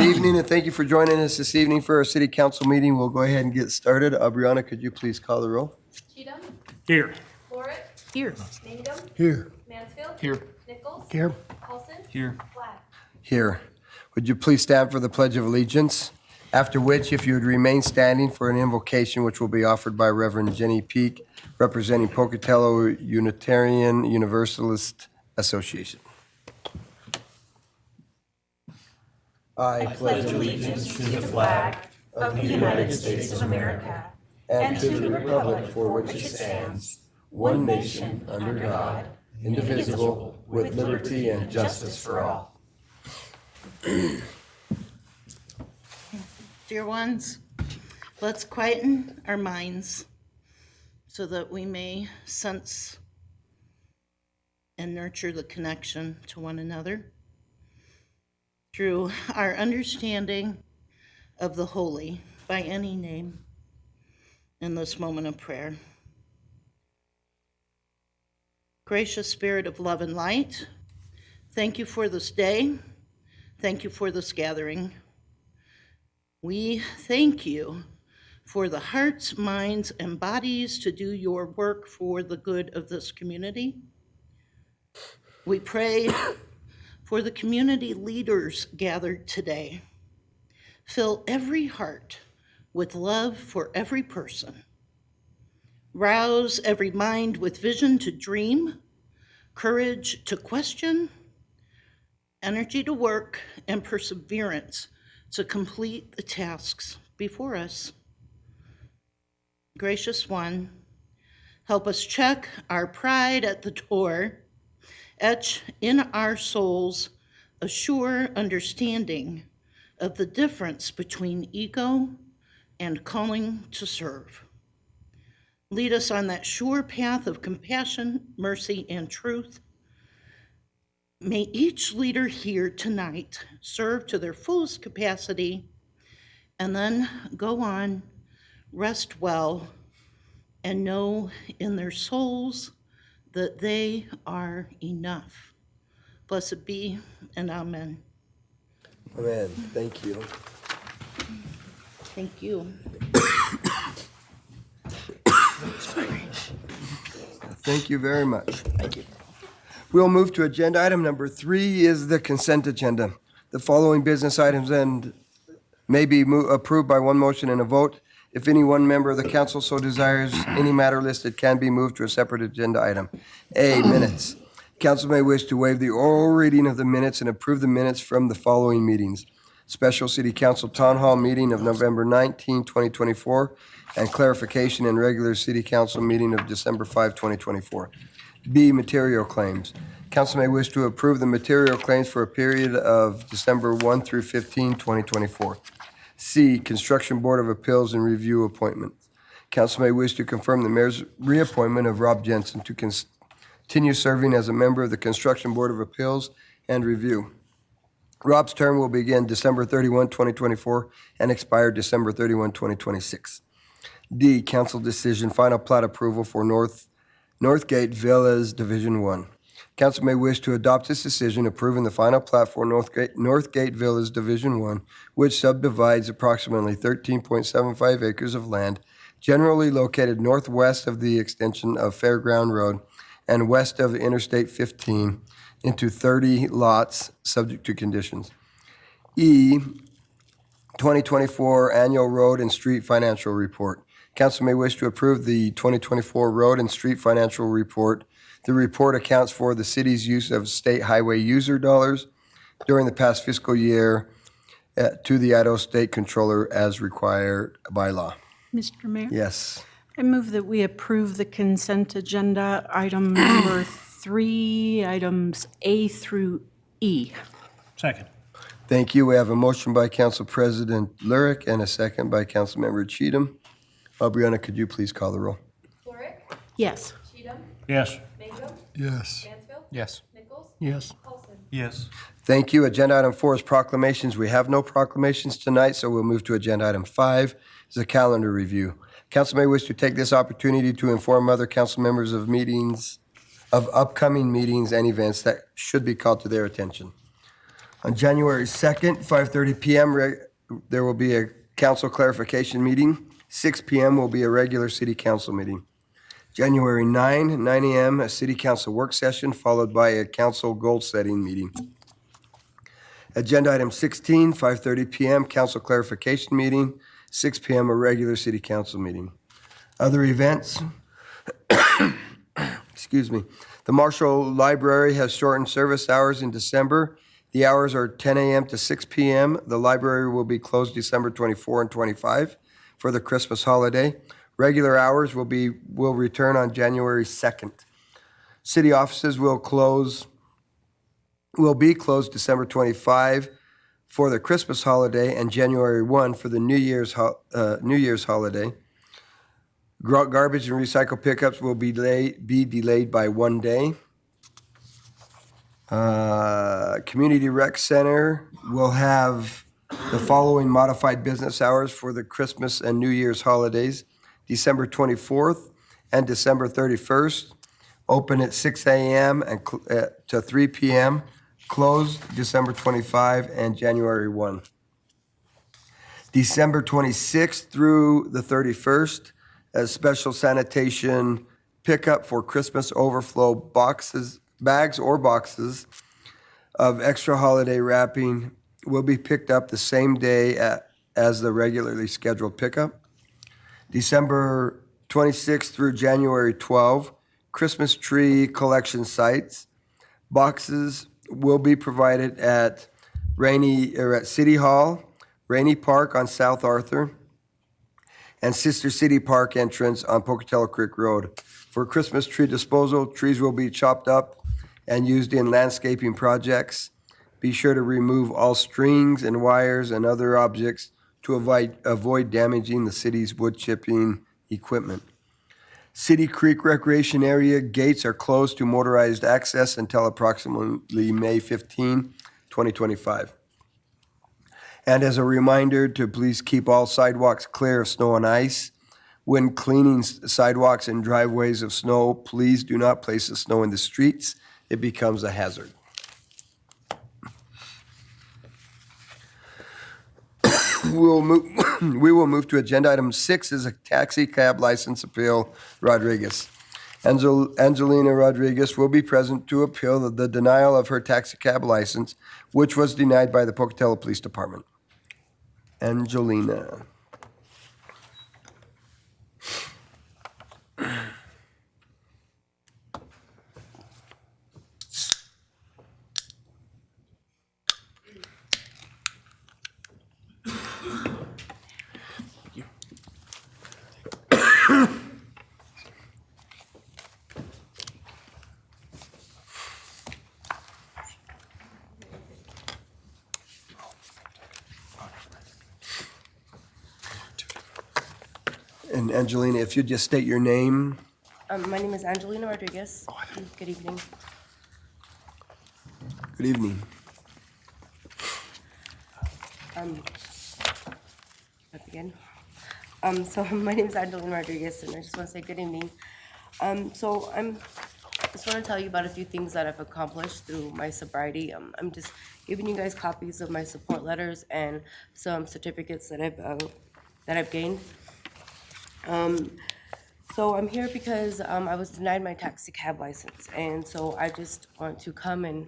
evening, and thank you for joining us this evening for our city council meeting. We'll go ahead and get started. Aubriana, could you please call the roll? Cheatham. Here. Floric. Here. Mangum. Here. Mansfield. Here. Nichols. Here. Paulson. Here. Black. Here. Would you please stand for the Pledge of Allegiance? After which, if you would remain standing for an invocation which will be offered by Reverend Jenny Peak, representing Pocatello Unitarian Universalist Association. I pledge allegiance to the flag of the United States of America and to the republic for which it stands, one nation, under God, indivisible, with liberty and justice for all. Dear ones, let's quieten our minds so that we may sense and nurture the connection to one another through our understanding of the holy by any name in this moment of prayer. Gracious Spirit of love and light, thank you for this day. Thank you for this gathering. We thank you for the hearts, minds, and bodies to do your work for the good of this community. We pray for the community leaders gathered today. Fill every heart with love for every person. Rouse every mind with vision to dream, courage to question, energy to work, and perseverance to complete the tasks before us. Gracious One, help us check our pride at the door, etch in our souls a sure understanding of the difference between ego and calling to serve. Lead us on that sure path of compassion, mercy, and truth. May each leader here tonight serve to their fullest capacity and then go on, rest well, and know in their souls that they are enough. Blessed be, and amen. Amen. Thank you. Thank you. Thank you very much. Thank you. We'll move to agenda item number 3 is the consent agenda. The following business items and may be approved by one motion and a vote. If any one member of the council so desires, any matter listed can be moved to a separate agenda item. A, minutes. Council may wish to waive the oral reading of the minutes and approve the minutes from the following meetings. Special City Council Town Hall meeting of November 19, 2024, and clarification and regular City Council meeting of December 5, 2024. B, material claims. Council may wish to approve the material claims for a period of December 1 through 15, 2024. C, Construction Board of Appeals and Review appointments. Council may wish to confirm the mayor's reappointment of Rob Jensen to continue serving as a member of the Construction Board of Appeals and Review. Rob's term will begin December 31, 2024 and expire December 31, 2026. D, council decision, final plat approval for Northgate Villas Division 1. Council may wish to adopt this decision approving the final plat for Northgate Villas Division 1, which subdivides approximately 13.75 acres of land, generally located northwest of the extension of Fairground Road and west of Interstate 15 into 30 lots, subject to conditions. E, 2024 Annual Road and Street Financial Report. Council may wish to approve the 2024 Road and Street Financial Report. The report accounts for the city's use of state highway user dollars during the past fiscal year to the Idaho State Controller as required by law. Mr. Mayor? Yes. I move that we approve the consent agenda, item number 3, items A through E. Second. Thank you. We have a motion by Council President Lurick and a second by Councilmember Cheatham. Aubriana, could you please call the roll? Floric. Yes. Cheatham. Yes. Mangum. Yes. Mansfield. Yes. Nichols. Yes. Paulson. Yes. Thank you. Agenda item 4 is proclamations. We have no proclamations tonight, so we'll move to agenda item 5 is a calendar review. Council may wish to take this opportunity to inform other council members of upcoming meetings and events that should be called to their attention. On January 2nd, 5:30 PM, there will be a council clarification meeting. 6 PM will be a regular city council meeting. January 9, 9 AM, a city council work session followed by a council goal-setting meeting. Agenda item 16, 5:30 PM, council clarification meeting. 6 PM, a regular city council meeting. Other events, excuse me. The Marshall Library has shortened service hours in December. The hours are 10 AM to 6 PM. The library will be closed December 24 and 25 for the Christmas holiday. Regular hours will return on January 2nd. City offices will be closed December 25 for the Christmas holiday and January 1 for the New Year's holiday. Garbage and recycle pickups will be delayed by 1 day. Community Rec Center will have the following modified business hours for the Christmas and New Year's holidays: December 24th and December 31st, open at 6 AM and to 3 PM, closed December 25 and January 1. December 26th through the 31st, a special sanitation pickup for Christmas overflow bags or boxes of extra holiday wrapping will be picked up the same day as the regularly scheduled pickup. December 26th through January 12, Christmas tree collection sites. Boxes will be provided at City Hall, Rainy Park on South Arthur, and Sister City Park entrance on Pocatello Creek Road. For Christmas tree disposal, trees will be chopped up and used in landscaping projects. Be sure to remove all strings and wires and other objects to avoid damaging the city's wood chipping equipment. City Creek Recreation Area gates are closed to motorized access until approximately May 15, 2025. And as a reminder to please keep all sidewalks clear of snow and ice. When cleaning sidewalks and driveways of snow, please do not place the snow in the streets. It becomes a hazard. We will move to agenda item 6 is a taxi cab license appeal, Rodriguez. Angelina Rodriguez will be present to appeal the denial of her taxi cab license, which was denied by the Pocatello Police Department. Angelina. And Angelina, if you'd just state your name. My name is Angelina Rodriguez. Good evening. Good evening. Let's begin. So my name is Angelina Rodriguez, and I just want to say good evening. I just want to tell you about a few things that I've accomplished through my sobriety. I'm just giving you guys copies of my support letters and some certificates that I've gained. So I'm here because I was denied my taxi cab license, and so I just want to come and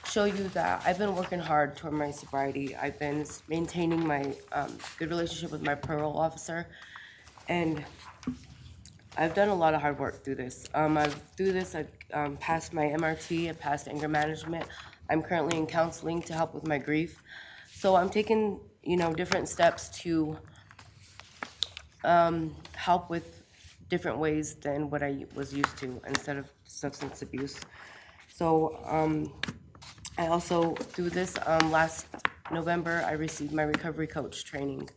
show you that I've been working hard toward my sobriety. I've been maintaining my good relationship with my parole officer, and I've done a lot of hard work through this. I've passed my MRT, I've passed anger management. I'm currently in counseling to help with my grief. So I'm taking, different steps to help with different ways than what I was used to instead of substance abuse. So I also, through this, last November, I received my recovery coach training.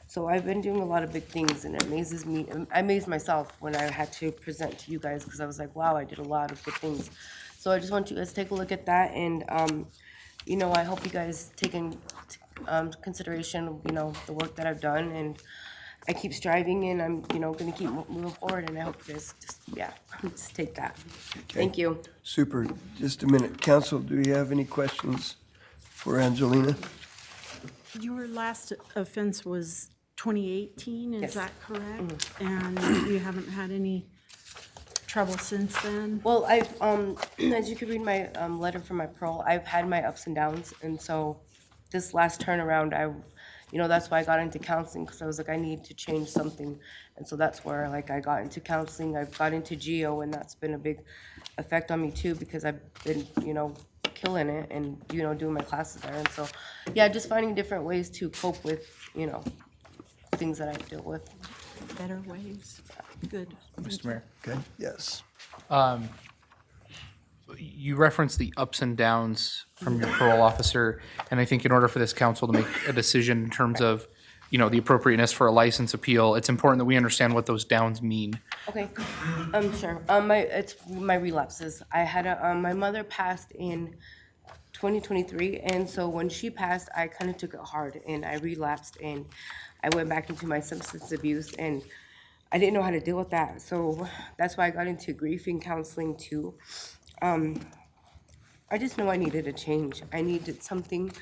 So I've been doing a lot of big things, and it amazes me. I amazed myself when I had to present to you guys, because I was like, wow, I did a lot of good things. So I just want you guys to take a look at that, and I hope you guys take in consideration, the work that I've done, and I keep striving, and I'm, going to keep moving forward, and I hope you guys just take that. Thank you. Super. Just a minute. Council, do you have any questions for Angelina. Your last offense was 2018, is Yes. that correct? And you haven't had any trouble since then? Well, I've, as you can read my letter from my parole, I've had my ups and downs, and so this last turnaround, that's why I got into counseling, because I was like, I need to change something, and so that's where, like, I got into counseling, I've got into GEO, and that's been a big effect on me too, because I've been, killing it and, doing my classes there, and so, yeah, just finding different ways to cope with, things that I deal with. Better ways? Good. Mr. Mayor, Okay, yes. you referenced the ups and downs from your parole officer, and I think in order for this council to make a decision in terms of, the appropriateness for a license appeal, it's important that we understand what those downs mean. Okay, sure. It's my relapses. I had my mother passed in 2023, and so when she passed, I kind of took it hard, and I relapsed, and I went back into my substance abuse, and I didn't know how to deal with that. So that's why I got into grief and counseling too. I just know I needed a change. I needed something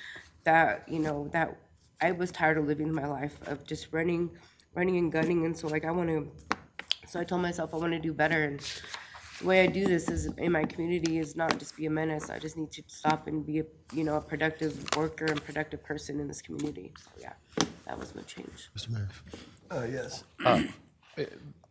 that, that I was tired of living my life of just running and gunning, and so so I told myself I want to do better, and the way I do this is in my community is not just be a menace. I just need to stop and be a productive worker and productive person in this community. So yeah, that was my change. Mr. Mayor. Yes.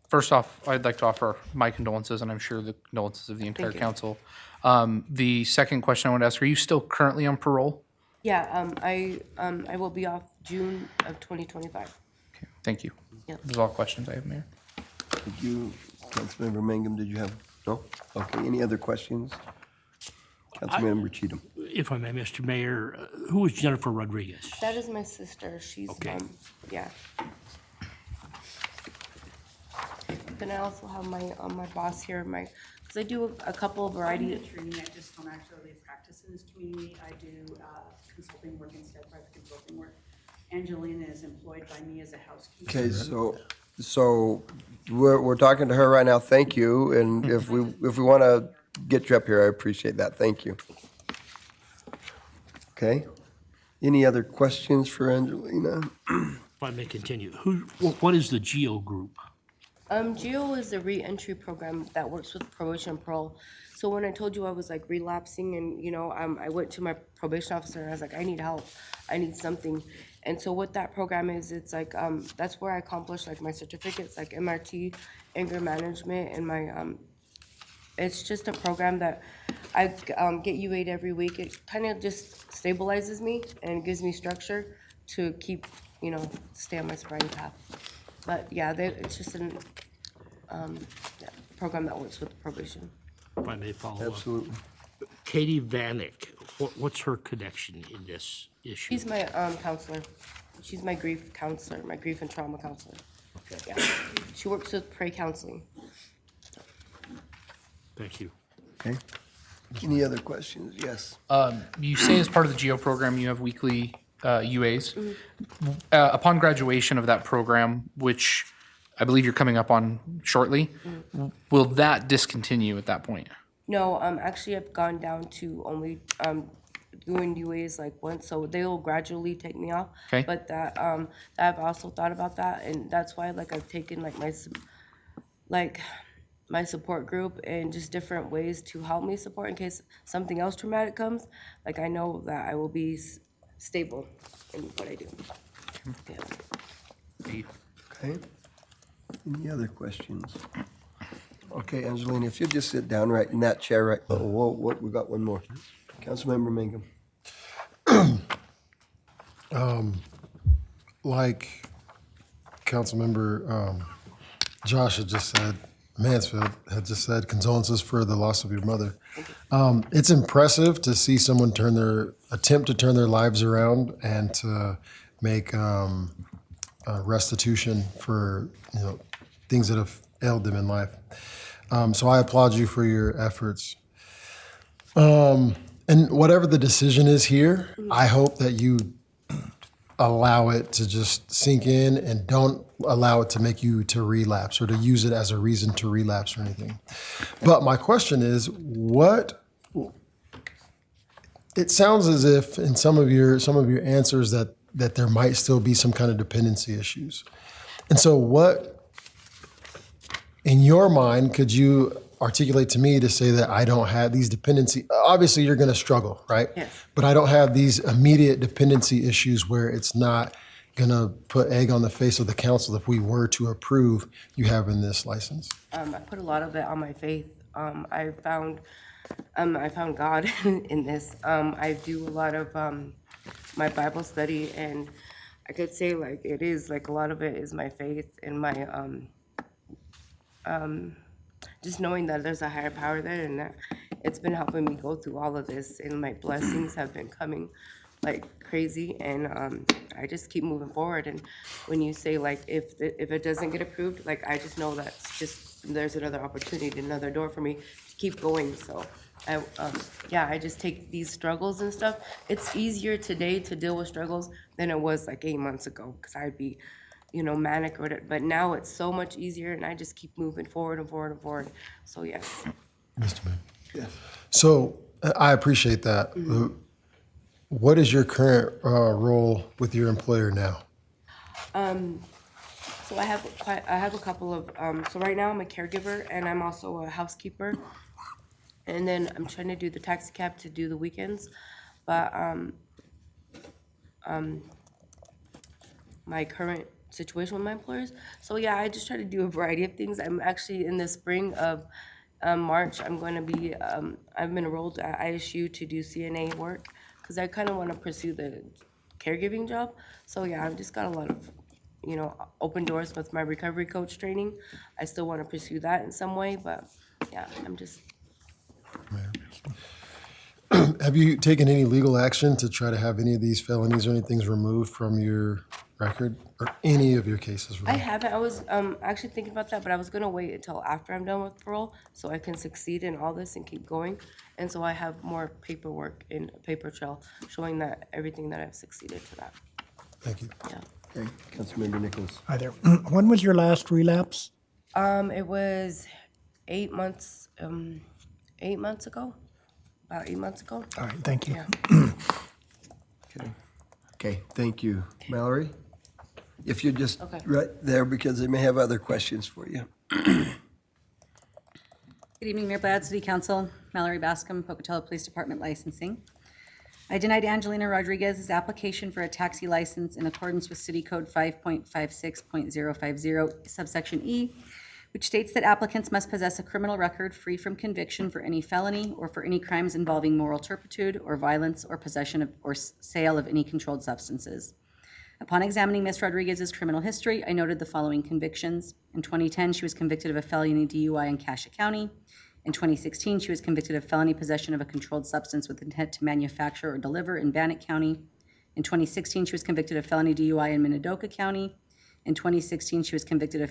First off, I'd like to offer my condolences, and I'm sure the condolences of the entire you. council. The second question I want to ask, are you still currently on parole? Yeah, I will be off June of 2025. Okay, thank you. Yep. Those are all questions I have, Mayor. Did you, Councilmember Mangum, did you have, no? Okay, any other questions? Councilmember Cheatham. If I may, Mr. Mayor, who is Jennifer Rodriguez? That is my sister. She's Okay. yeah. Then I also have my boss here, because I do a couple of I'm variety. an attorney, I just don't actually practice in this community. I do consulting work instead, private consulting work. Angelina is employed by me as a housekeeper. Okay, so we're talking to her right now. Thank you. And if we want to get you up here, I appreciate that. Thank you. Okay. Any other questions for Angelina? If I may continue, what is the GEO group? GEO is the re-entry program that works with probation and parole. So when I told you I was like relapsing and, I went to my probation officer and I was like, I need help. I need something. And so what that program is, it's like, that's where I accomplish like my certificates, like MRT, anger management, and my, it's just a program that I get U8 every week. It kind of just stabilizes me and gives me structure to keep, stay on my sobriety path. But yeah, it's just a program that works with probation. If I may follow up. Absolutely. Katie Vanek, what's her connection in this issue? She's my counselor. She's my grief counselor, my grief and trauma counselor. Okay. Yeah. She works with prey counseling. Thank you. Okay. Any other questions? Yes. You say as part of the GEO program, you have weekly UAs. Upon graduation of that program, which I believe you're coming up on shortly, will that discontinue at that point? No, actually I've gone down to only doing UAs like once, so they'll gradually take me off. Okay. But that I've also thought about that, and that's why like I've taken like my support group and just different ways to help me support in case something else traumatic comes. Like I know that I will be stable in what I do. Yeah. Thank you. Okay. Any other questions? Okay, Angelina, if you'll just sit down right in that chair, right, we got one more. Councilmember Mangum. Like Councilmember Josh had just said, Mansfield had just said, condolences for the loss of your mother. It's impressive to see someone attempt to turn their lives around and to make restitution for things that have ailed them in life. So I applaud you for your efforts. And whatever the decision is here, I hope that you allow it to just sink in and don't allow it to make you to relapse or to use it as a reason to relapse or anything. But my question is, what it sounds as if in some of your answers that there might still be some kind of dependency issues. And so what, in your mind, could you articulate to me to say that I don't have these dependency, obviously you're going to struggle, right? Yes. But I don't have these immediate dependency issues where it's not going to put egg on the face of the council if we were to approve you having this license. I put a lot of it on my faith. I found God in this. I do a lot of my Bible study, and I could say like it is like a lot of it is my faith and my just knowing that there's a higher power there, and that it's been helping me go through all of this, and my blessings have been coming like crazy, and I just keep moving forward. And when you say like if it doesn't get approved, like I just know that's just there's another opportunity, another door for me to keep going. So I just take these struggles and stuff. It's easier today to deal with struggles than it was like 8 months ago, because I'd be manic or whatever. But now it's so much easier, and I just keep moving forward and forward and forward. So yes. Mr. Mayor. Yes. So I appreciate that. What is your current role with your employer now? So I have a couple of, so right now I'm a caregiver, and I'm also a housekeeper. And then I'm trying to do the taxi cab to do the weekends. But my current situation with my employers. So yeah, I just try to do a variety of things. I'm actually in the spring of March, I'm going to be, I've been enrolled at ISU to do CNA work, because I kind of want to pursue the caregiving job. So yeah, I've just got a lot of, open doors with my recovery coach training. I still want to pursue that in some way, but yeah, I'm just. Have you taken any legal action to try to have any of these felonies or anything removed from your record, or any of your cases I removed? haven't. I was actually thinking about that, but I was gonna wait until after I'm done with parole so I can succeed in all this and keep going. And so I have more paperwork in a paper trail showing that everything that I've succeeded to that. Thank you. Yeah. Okay, Councilmember Nichols. Hi there. When was your last relapse? It was 8 months. 8 months ago. About 8 months ago. All right, thank you. Yeah. Okay, thank you. Mallory? If you're just Okay. right there, because they may have other questions for you. Good evening, Mayor Bland, City Council. Mallory Bascom, Pocatello Police Department Licensing. I denied Angelina Rodriguez's application for a taxi license in accordance with City Code 5.56.050, subsection E, which states that applicants must possess a criminal record free from conviction for any felony or for any crimes involving moral turpitude or violence or possession of or sale of any controlled substances. Upon examining Ms. Rodriguez's criminal history, I noted the following convictions. In 2010, she was convicted of a felony DUI in Cassia County. In 2016, she was convicted of felony possession of a controlled substance with intent to manufacture or deliver in Bannock County. In 2016, she was convicted of felony DUI in Minidoka County. In 2016, she was convicted of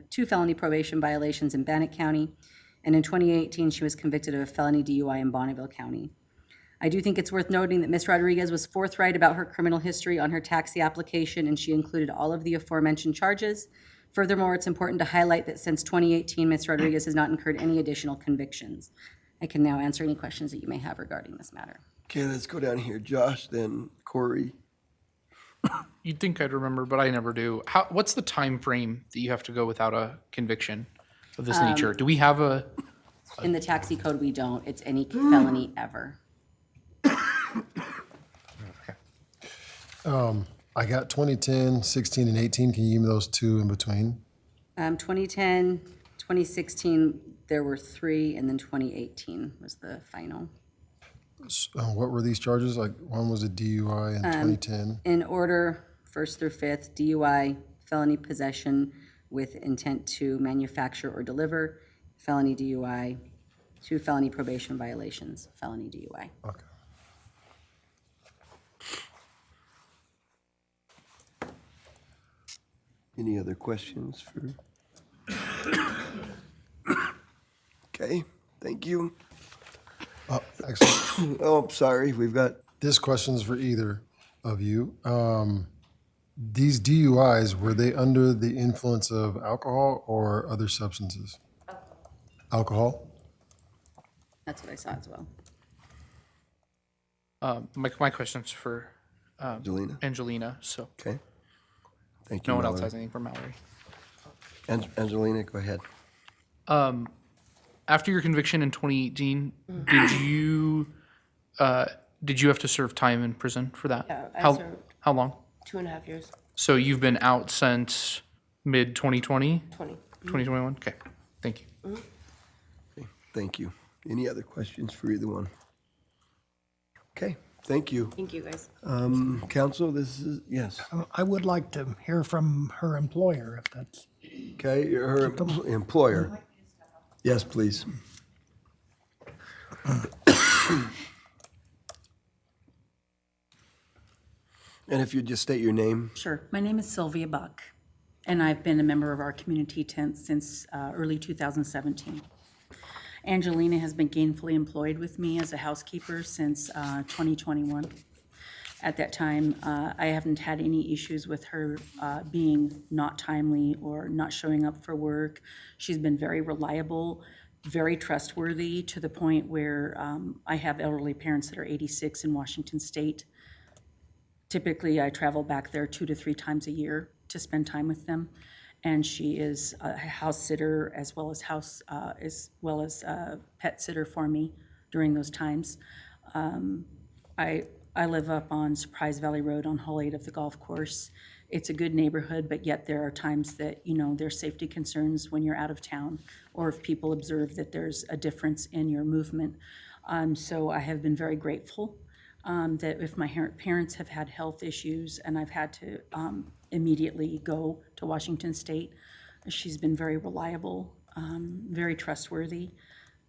two felony probation violations in Bannock County. And in 2018, she was convicted of a felony DUI in Bonneville County. I do think it's worth noting that Ms. Rodriguez was forthright about her criminal history on her taxi application, and she included all of the aforementioned charges. Furthermore, it's important to highlight that since 2018, Ms. Rodriguez has not incurred any additional convictions. I can now answer any questions that you may have regarding this matter. Okay, let's go down here. Josh, then Corey. You'd think I'd remember, but I never do. What's the time frame that you have to go without a conviction of this nature? Do we have a? In the taxi code, we don't. It's any felony ever. I got 2010, 16, and 18. Can you give me those two in between? 2010, 2016, there were 3, and then 2018 was the final. What were these charges? Like, one was a DUI in 2010. In order, 1st through 5th, DUI, felony possession with intent to manufacture or deliver, felony DUI, 2 felony probation violations, felony DUI. Okay. Any other questions for? Okay, thank you. Actually, Oh, sorry, we've got, this question's for either of you. These DUIs, were they under the influence of alcohol or other substances? Alcohol? That's what I saw as well. My question's for Angelina? Angelina, so Okay. Thank you, no one else Mallory. has anything for Mallory. Angelina, go ahead. After your conviction in 2018, did you have to serve time in prison for that? Yeah, I How served. how long? 2.5 years, So you've been out since mid 2020, 20. 2021? Okay, thank you. Thank you. Any other questions for either one? Okay, thank you. Thank you, guys. Counsel, this is, yes. I would like to hear from her employer, if that's, Okay, her employer. Yes, please. And if you just state your name. Sure. My name is Sylvia Buck, and I've been a member of our community tent since early 2017. Angelina has been gainfully employed with me as a housekeeper since 2021. At that time, I haven't had any issues with her being not timely or not showing up for work. She's been very reliable, very trustworthy, to the point where I have elderly parents that are 86 in Washington State. Typically, I travel back there 2 to 3 times a year to spend time with them. And she is a house sitter as well as pet sitter for me during those times. I live up on Surprise Valley Road on Hole 8 of the golf course. It's a good neighborhood, but yet there are times that, there's safety concerns when you're out of town, or if people observe that there's a difference in your movement. So I have been very grateful that if my parents have had health issues and I've had to immediately go to Washington State, she's been very reliable, very trustworthy.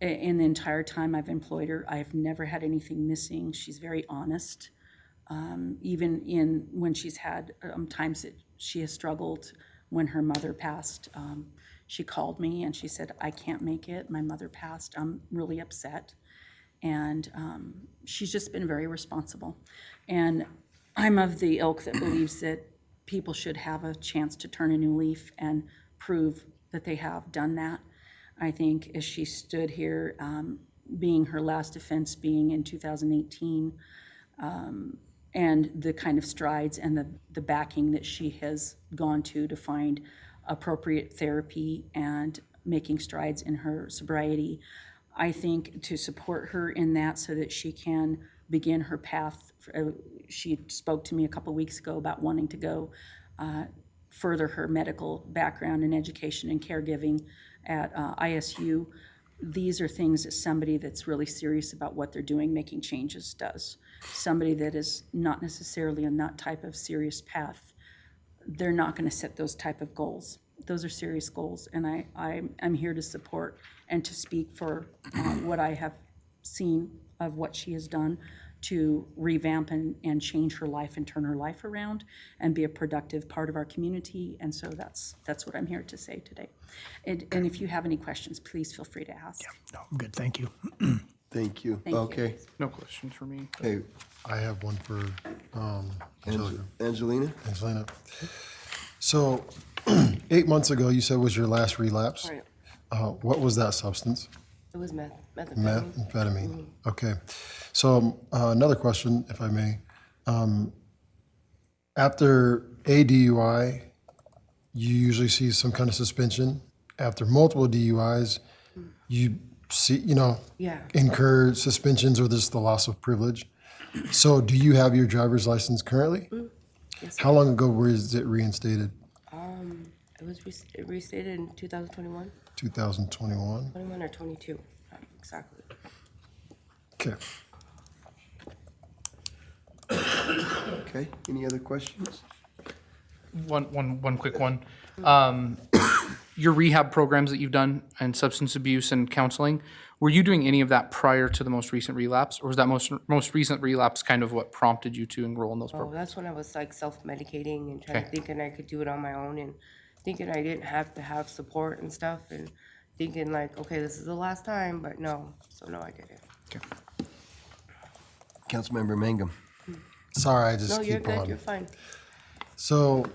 In the entire time I've employed her, I've never had anything missing. She's very honest. Even when she's had times that she has struggled when her mother passed, she called me and she said, "I can't make it. My mother passed. I'm really upset." And she's just been very responsible. And I'm of the ilk that believes that people should have a chance to turn a new leaf and prove that they have done that. I think as she stood here, being her last offense being in 2018, and the kind of strides and the backing that she has gone to find appropriate therapy and making strides in her sobriety, I think to support her in that so that she can begin her path. She spoke to me a couple weeks ago about wanting to go further her medical background in education and caregiving at ISU. These are things that somebody that's really serious about what they're doing, making changes, does. Somebody that is not necessarily on that type of serious path, they're not going to set those type of goals. Those are serious goals, and I'm here to support and to speak for what I have seen of what she has done to revamp and change her life and turn her life around and be a productive part of our community. And so that's what I'm here to say today. And if you have any questions, please feel free to ask. no, I'm good, thank you. Thank you. Thank you. Okay. No questions for me. Hey, I have one for Angelica. Angelina? Angelina. So 8 months ago, you said was your last relapse. Right. What was that substance? It was methamphetamine. Methamphetamine. Okay. So another question, if I may. After a DUI, you usually see some kind of suspension. After multiple DUIs, you see, Yeah. incur suspensions or just the loss of privilege. So do you have your driver's license currently? Yes, How long ago was it reinstated? It was restated in 2021, 2021. 21 or 22, not exactly. Okay. Okay, any other questions? One quick one. Your rehab programs that you've done and substance abuse and counseling, were you doing any of that prior to the most recent relapse? Or was that most recent relapse kind of what prompted you to enroll in those Oh, programs? that's when I was like self-medicating and trying to Okay. thinking I could do it on my own and thinking I didn't have to have support and stuff and thinking like, okay, this is the last time, but no. So no, I didn't. Okay. Councilmember Mangum? Sorry, I just No, you're keep good, on. you're fine. So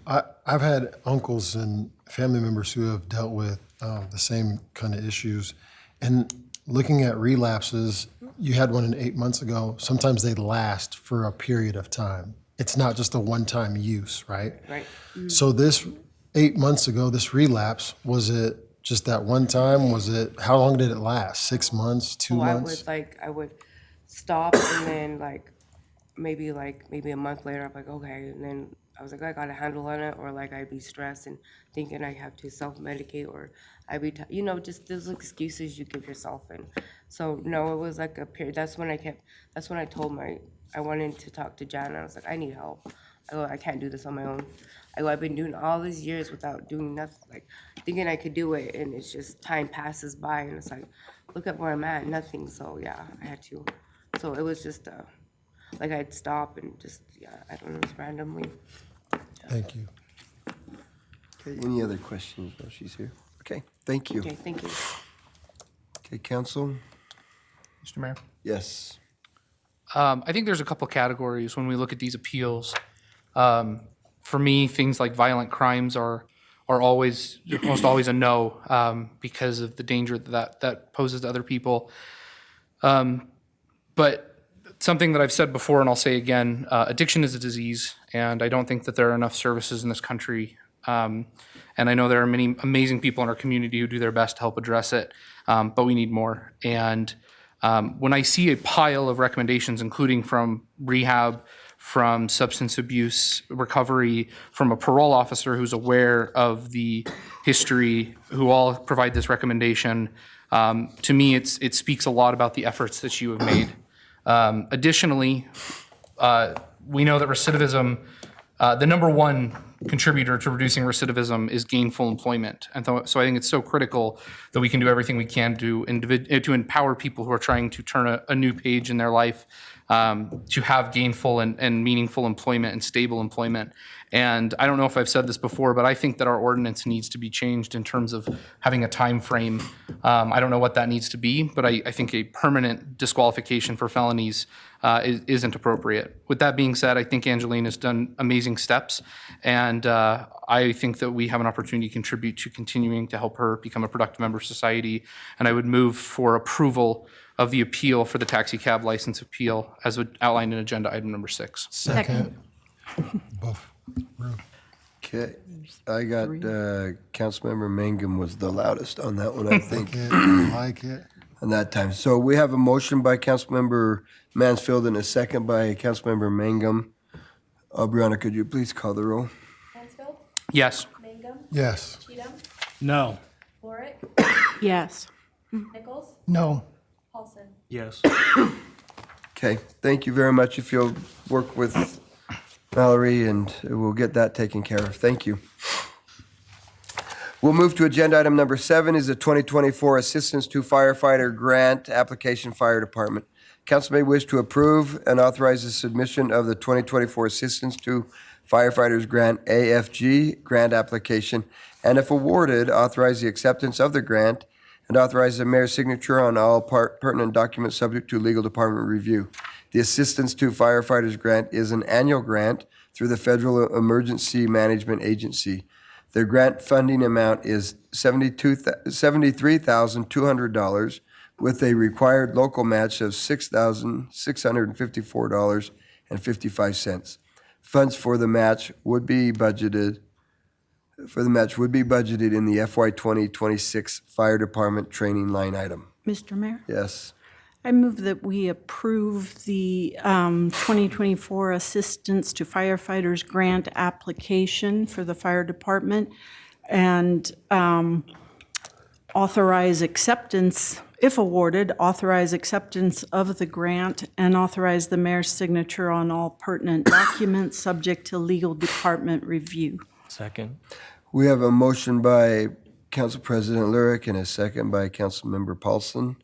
I've had uncles and family members who have dealt with the same kind of issues. And looking at relapses, you had one in 8 months ago, sometimes they last for a period of time. It's not just a one-time use, right? Right. So this 8 months ago, this relapse, was it just that one time? Was it, how long did it last? 6 months, 2 So months? I would stop and then maybe a month later, I'm like, okay, and then I was like, I got a handle on it, or like I'd be stressed and thinking I have to self-medicate, or I'd be, just those excuses you give yourself. And so, no, it was like a period. That's when I told I wanted to talk to Jan, and I was like, I need help. I go, I can't do this on my own. I go, I've been doing all these years without doing nothing, like thinking I could do it, and it's just time passes by, and it's like, look at where I'm at, nothing. So yeah, I had to. So it was just like I'd stop and just, I don't know, just randomly. Thank you. Okay, any other questions while she's here? Okay, thank you. Okay, thank you. Okay, council? Mr. Mayor? Yes. I think there's a couple categories when we look at these appeals. For me, things like violent crimes are always, almost always a no, because of the danger that poses to other people. But something that I've said before, and I'll say again, addiction is a disease, and I don't think that there are enough services in this country. And I know there are many amazing people in our community who do their best to help address it, but we need more. And when I see a pile of recommendations, including from rehab, from substance abuse recovery, from a parole officer who's aware of the history, who all provide this recommendation, to me, it speaks a lot about the efforts that you have made. Additionally, we know that recidivism, the number one contributor to reducing recidivism is gainful employment. And so I think it's so critical that we can do everything we can to empower people who are trying to turn a new page in their life, to have gainful and meaningful employment and stable employment. And I don't know if I've said this before, but I think that our ordinance needs to be changed in terms of having a time frame. I don't know what that needs to be, but I think a permanent disqualification for felonies isn't appropriate. With that being said, I think Angeline has done amazing steps, and I think that we have an opportunity to contribute to continuing to help her become a productive member of society. And I would move for approval of the appeal for the taxi cab license appeal as outlined in agenda item number 6. Second. Both. Okay, I got Councilmember Mangum was the loudest on that one, I think, Like it. on that time. So we have a motion by Councilmember Mansfield and a second by Councilmember Mangum. Brianna, could you please call the roll? Mansfield, Yes. Mangum, Yes. Cheatham, No. Lorick, Yes. Nichols, No. Paulson. Yes. Okay, thank you very much. If you'll work with Mallory, and we'll get that taken care of. Thank you. We'll move to agenda item number 7 is the 2024 Assistance to Firefighter Grant Application Fire Department. Council may wish to approve and authorize the submission of the 2024 Assistance to Firefighters Grant AFG grant application, and if awarded, authorize the acceptance of the grant and authorize the mayor's signature on all pertinent documents subject to legal department review. The Assistance to Firefighters Grant is an annual grant through the Federal Emergency Management Agency. The grant funding amount is $73,200 with a required local match of $6,654.55. Funds for the match would be budgeted in the FY 2026 Fire Department training line item. Mr. Mayor? Yes. I move that we approve the 2024 Assistance to Firefighters Grant application for the fire department and authorize acceptance, if awarded, authorize acceptance of the grant and authorize the mayor's signature on all pertinent documents subject to legal department review. Second. We have a motion by Council President Lurick and a second by Councilmember Paulson.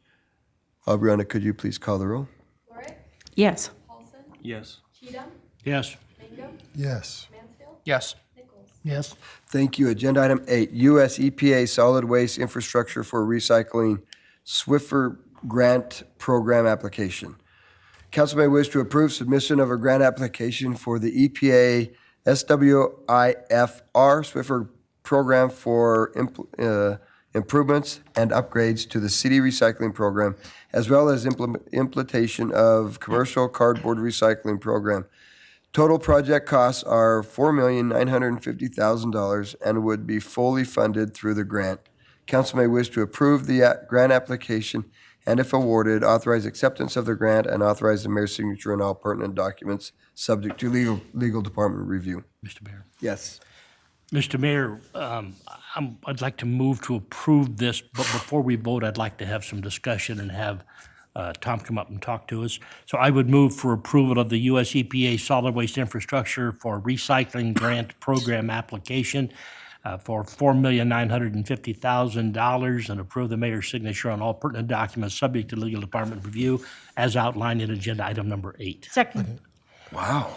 Brianna, could you please call the roll? Lorick, Yes. Paulson, Yes. Cheatham, Yes. Mangum, Yes. Mansfield, Yes. Nichols. Yes. Thank you. Agenda item 8, U.S. EPA Solid Waste Infrastructure for Recycling Swiffer Grant Program Application. Council may wish to approve submission of a grant application for the EPA SWIFR Swiffer Program for improvements and upgrades to the city recycling program, as well as implementation of commercial cardboard recycling program. Total project costs are $4,950,000 and would be fully funded through the grant. Council may wish to approve the grant application and, if awarded, authorize acceptance of the grant and authorize the mayor's signature on all pertinent documents, subject to legal department review. Mr. Mayor. Yes. Mr. Mayor, I'd like to move to approve this, but before we vote, I'd like to have some discussion and have Tom come up and talk to us. So I would move for approval of the U.S. EPA Solid Waste Infrastructure for Recycling Grant Program application for $4,950,000 and approve the mayor's signature on all pertinent documents subject to legal department review as outlined in agenda item number 8. Second. Wow.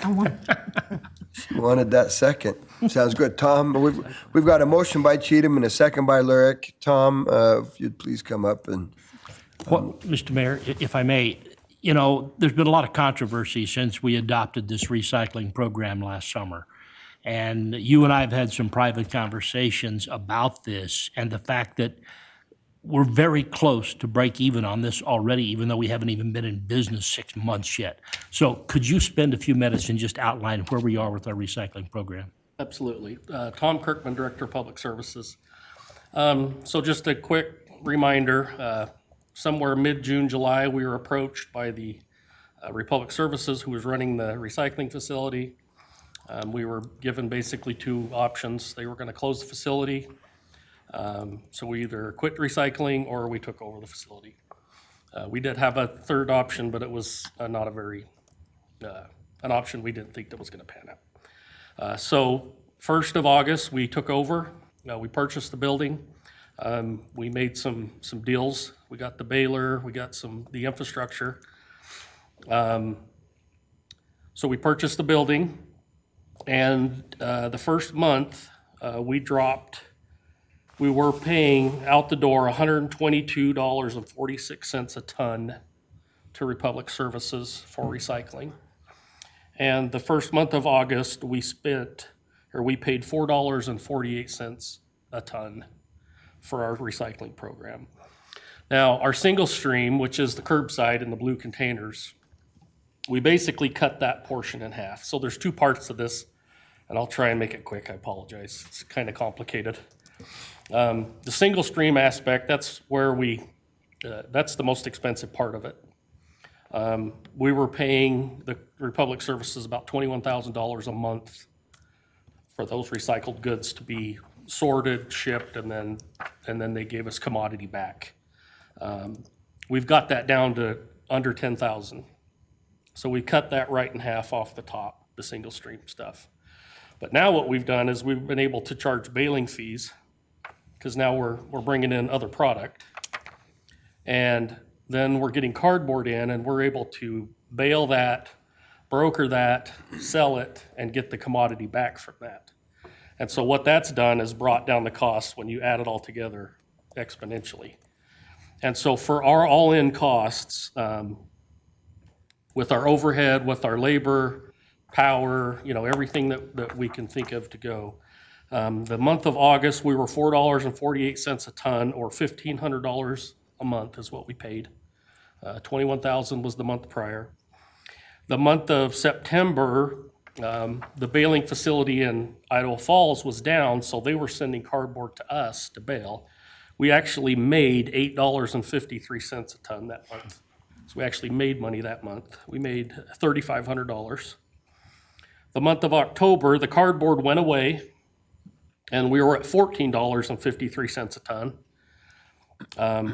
I want She wanted that second. Sounds good. Tom, we've got a motion by Cheatham and a second by Lyric. Tom, if you'd please come up and. Well, Mr. Mayor, if I may, you know, there's been a lot of controversy since we adopted this recycling program last summer. And you and I have had some private conversations about this and the fact that we're very close to break even on this already, even though we haven't even been in business 6 months yet. So could you spend a few minutes and just outline where we are with our recycling program? Absolutely. Tom Kirkman, Director of Public Services. So just a quick reminder, somewhere mid-June, July, we were approached by the Republic Services, who was running the recycling facility. We were given basically 2 options. They were going to close the facility. So we either quit recycling or we took over the facility. We did have a third option, but it was not a very, an option we didn't think that was going to pan out. So 1st of August, we took over. We purchased the building. We made some deals. We got the baler, we got the infrastructure. So we purchased the building, and the first month we were paying out the door $122.46 a ton to Republic Services for recycling. And the first month of August, we paid $4.48 a ton for our recycling program. Now, our single stream, which is the curbside and the blue containers, we basically cut that portion in half. So there's 2 parts to this, and I'll try and make it quick. I apologize. It's kind of complicated. The single stream aspect, that's where that's the most expensive part of it. We were paying the Republic Services about $21,000 a month for those recycled goods to be sorted, shipped, and then they gave us commodity back. We've got that down to under $10,000. So we cut that right in half off the top, the single stream stuff. But now what we've done is we've been able to charge baling fees, because now we're bringing in other product. And then we're getting cardboard in, and we're able to bale that, broker that, sell it, and get the commodity back from that. And so what that's done is brought down the cost when you add it all together exponentially. And so for our all-in costs, with our overhead, with our labor, power, everything that we can think of to go, the month of August, we were $4.48 a ton, or $1,500 a month is what we paid. $21,000 was the month prior. The month of September, the baling facility in Idaho Falls was down, so they were sending cardboard to us to bale. We actually made $8.53 a ton that month. So we actually made money that month. We made $3,500. The month of October, the cardboard went away, and we were at $14.53 a ton.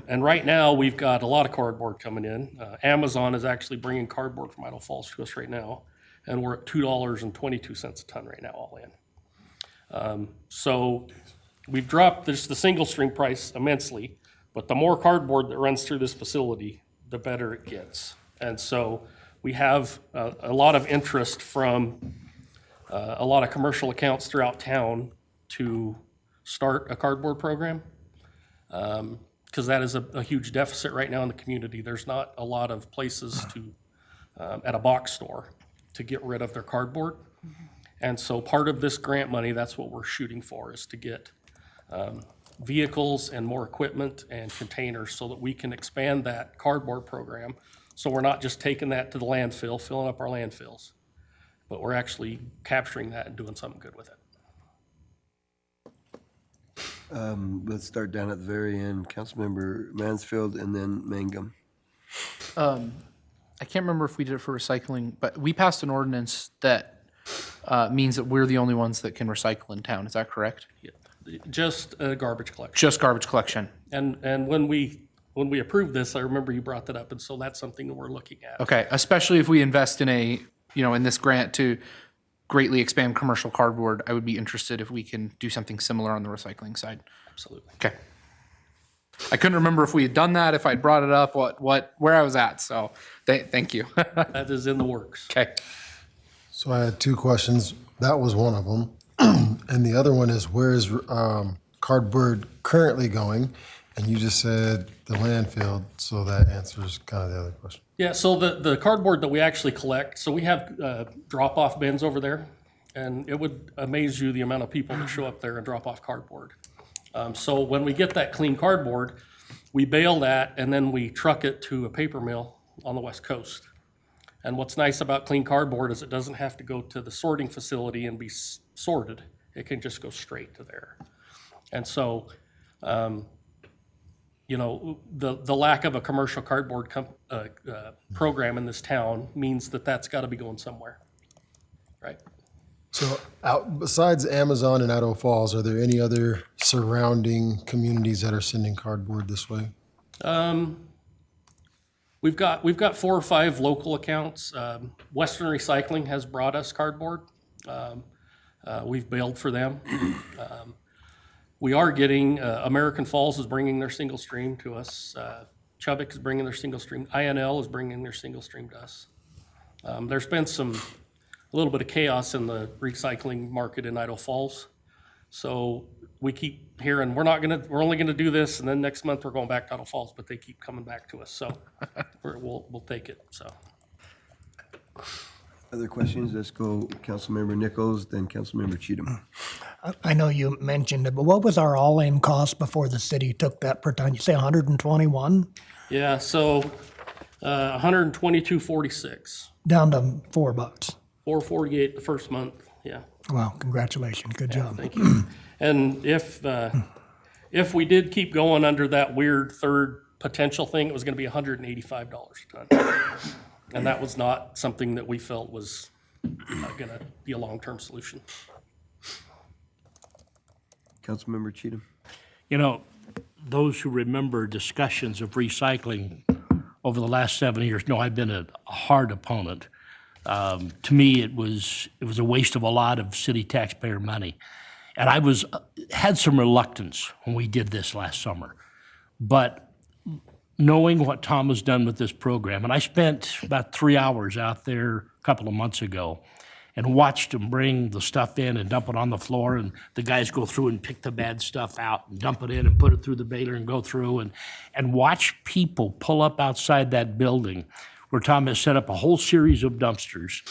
And right now, we've got a lot of cardboard coming in. Amazon is actually bringing cardboard from Idaho Falls to us right now, and we're at $2.22 a ton right now, all in. So we've dropped the single stream price immensely, but the more cardboard that runs through this facility, the better it gets. And so we have a lot of interest from a lot of commercial accounts throughout town to start a cardboard program, because that is a huge deficit right now in the community. There's not a lot of places at a box store to get rid of their cardboard. And so part of this grant money, that's what we're shooting for, is to get vehicles and more equipment and containers so that we can expand that cardboard program. So we're not just taking that to the landfill, filling up our landfills, but we're actually capturing that and doing something good with it. Let's start down at the very end. Councilmember Mansfield and then Mangum. I can't remember if we did it for recycling, but we passed an ordinance that means that we're the only ones that can recycle in town. Is that correct? Yeah. Just garbage collection. Just garbage collection. And when we approved this, I remember you brought that up, and so that's something that we're looking at. Okay, especially if we invest in in this grant to greatly expand commercial cardboard, I would be interested if we can do something similar on the recycling side. Absolutely. Okay. I couldn't remember if we had done that, if I'd brought it up, where I was at, so thank you. That is in the works. Okay. So I had two questions. That was one of them. And the other one is, where is cardboard currently going? And you just said the landfill, so that answers kind of the other question. Yeah, so the cardboard that we actually collect, so we have drop-off bins over there, and it would amaze you the amount of people that show up there and drop off cardboard. So when we get that clean cardboard, we bale that, and then we truck it to a paper mill on the West Coast. And what's nice about clean cardboard is it doesn't have to go to the sorting facility and be sorted. It can just go straight to there. And so, the lack of a commercial cardboard program in this town means that that's got to be going somewhere, right? So besides Amazon and Idaho Falls, are there any other surrounding communities that are sending cardboard this way? We've got 4 or 5 local accounts. Western Recycling has brought us cardboard. We've bailed for them. We are getting, American Falls is bringing their single stream to us. Chubbuck is bringing their single stream. INL is bringing their single stream to us. There's been a little bit of chaos in the recycling market in Idaho Falls. So we keep hearing, we're only gonna do this, and then next month we're going back to Idaho Falls, but they keep coming back to us. So we'll take it, so. Other questions? Let's go Councilmember Nichols, then Councilmember Cheatham. I know you mentioned it, but what was our all-in cost before the city took that per ton? You say 121? Yeah, so 122.46. Down to $4. 448 the first month, yeah. Wow, congratulations, good job. Thank you. And if we did keep going under that weird third potential thing, it was gonna be $185 a ton. And that was not something that we felt was gonna be a long-term solution. Councilmember Cheatham. Those who remember discussions of recycling over the last 7 years know I've been a hard opponent. To me, it was a waste of a lot of city taxpayer money. And I had some reluctance when we did this last summer. But knowing what Tom has done with this program, and I spent about 3 hours out there a couple of months ago and watched him bring the stuff in and dump it on the floor, and the guys go through and pick the bad stuff out and dump it in and put it through the baler and go through, and watch people pull up outside that building where Tom has set up a whole series of dumpsters,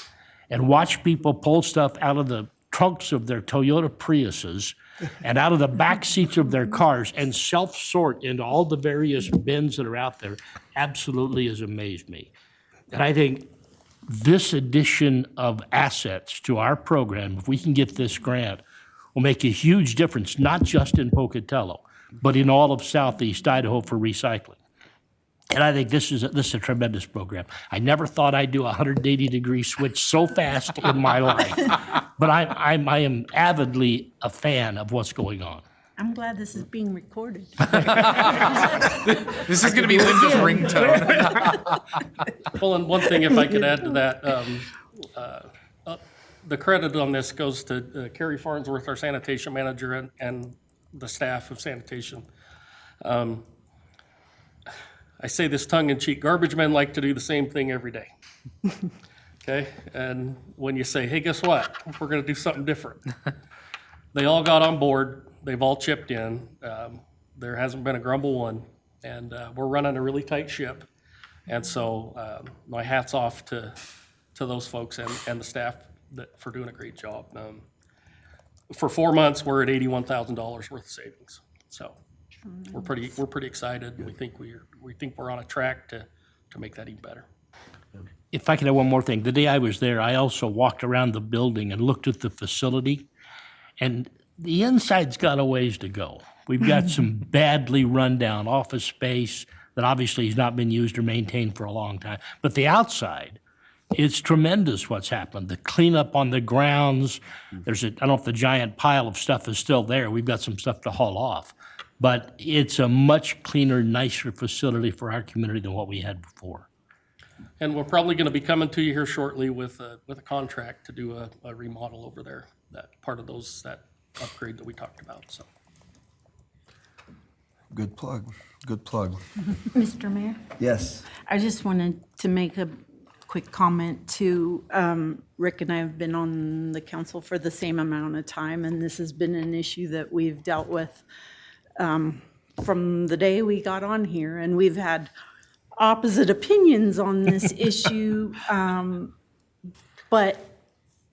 and watch people pull stuff out of the trunks of their Toyota Priuses and out of the back seats of their cars and self-sort into all the various bins that are out there absolutely has amazed me. And I think this addition of assets to our program, if we can get this grant, will make a huge difference, not just in Pocatello, but in all of southeast Idaho for recycling. And I think this is a tremendous program. I never thought I'd do a 180-degree switch so fast in my life, but I am avidly a fan of what's going on. I'm glad this is being recorded. This is gonna be Linda's ringtone. Well, and one thing, if I could add to that, the credit on this goes to Carrie Farnsworth, our sanitation manager, and the staff of sanitation. I say this tongue-in-cheek, garbage men like to do the same thing every day. Okay, and when you say, hey, guess what? We're gonna do something different. They all got on board, they've all chipped in. There hasn't been a grumble one, and we're running a really tight ship. And so my hat's off to those folks and the staff for doing a great job. For 4 months, we're at $81,000 worth of savings. So we're pretty excited. We think we're on a track to make that even better. If I could have one more thing. The day I was there, I also walked around the building and looked at the facility, and the inside's got a ways to go. We've got some badly run-down office space that obviously has not been used or maintained for a long time. But the outside, it's tremendous what's happened. The cleanup on the grounds, I don't know if the giant pile of stuff is still there. We've got some stuff to haul off. But it's a much cleaner, nicer facility for our community than what we had before. And we're probably going to be coming to you here shortly with a contract to do a remodel over there, that part of that upgrade that we talked about, so. Good plug, good plug. Mr. Mayor? Yes. I just wanted to make a quick comment to, Rick and I have been on the council for the same amount of time, and this has been an issue that we've dealt with from the day we got on here, and we've had opposite opinions on this issue, but